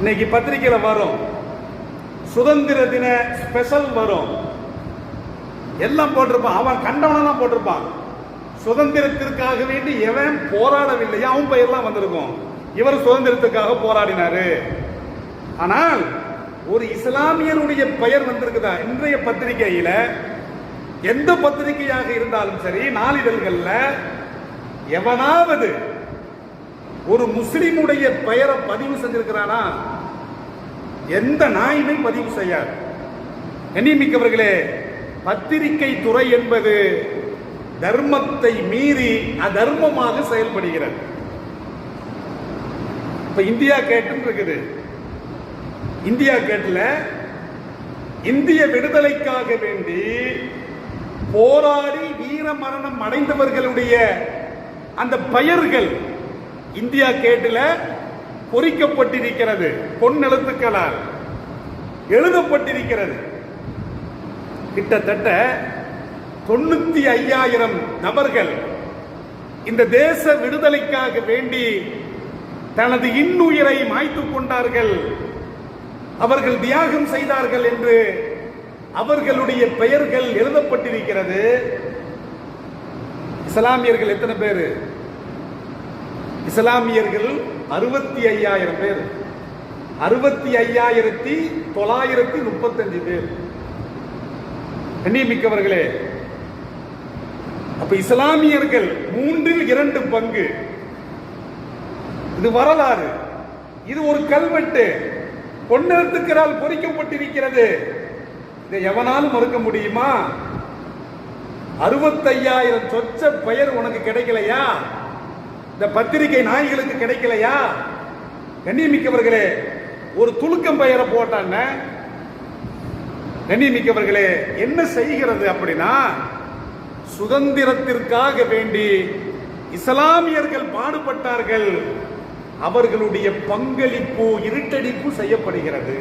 இன்னைக்கு பத்திரிகையில வரும், சுதந்திர தின ஸ்பெஷல் வரும், எல்லாம் போட்டிருப்பான். அவன் கண்டவனெல்லாம் போட்டிருப்பான். சுதந்திரத்திற்காக வேண்டி எவன் போராடவில்லையா அவன் பெயர்லாம் வந்திருக்கும். இவர் சுதந்திரத்துக்காக போராடினாரு. ஆனால் ஒரு இஸ்லாமியனுடைய பெயர் வந்திருக்குதா? இன்றைய பத்திரிகையில, எந்த பத்திரிகையாக இருந்தாலும் சரி, நாளிதழ்கள்ல எவனாவது ஒரு முஸ்லிமுடைய பெயரை பதிவு செஞ்சிருக்கிறானா? எந்த நாயுமே பதிவு செய்யாது. கண்ணியமிக்கவர்களே, பத்திரிகை துறை என்பது தர்மத்தை மீறி அதர்மமாக செயல்படுகிறது. இப்ப இந்தியா கேட்டு இருக்குது. இந்தியா கேட்டுல இந்திய விடுதலைக்காக வேண்டி போராடி வீர மரணம் அடைந்தவர்களுடைய அந்த பெயர்கள் இந்தியா கேட்டுல பொறிக்கப்பட்டிருக்கிறது, பொன்னெழுத்துக்களால் எழுதப்பட்டிருக்கிறது. கிட்டத்தட்ட 95,000 நபர்கள் இந்த தேச விடுதலைக்காக வேண்டி தனது இன்னுயிரை மாய்த்துக் கொண்டார்கள், அவர்கள் தியாகம் செய்தார்கள் என்று அவர்களுடைய பெயர்கள் எழுதப்பட்டிருக்கிறது. இஸ்லாமியர்கள் எத்தனை பேர்? இஸ்லாமியர்கள் 65,000 பேர். 65,935 பேர். கண்ணியமிக்கவர்களே, அப்ப இஸ்லாமியர்கள் 2/3 பங்கு. இது வரலாறு. இது ஒரு கல்வெட்டு, பொன்னெழுத்துக்களால் பொறிக்கப்பட்டிருக்கிறது. இதை எவனாலும் மறுக்க முடியுமா? 65,000 சொச்ச பெயர் உனக்கு கிடைக்கலையா? இந்த பத்திரிகை நாய்களுக்கு கிடைக்கலையா? கண்ணியமிக்கவர்களே, ஒரு துலுக்கம் பெயரை போட்டான கண்ணியமிக்கவர்களே என்ன செய்கிறது அப்படின்னா, சுதந்திரத்திற்காக வேண்டி இஸ்லாமியர்கள் பாடுபட்டார்கள், அவர்களுடைய பங்களிப்பு இருட்டடிப்பு செய்யப்படுகிறது.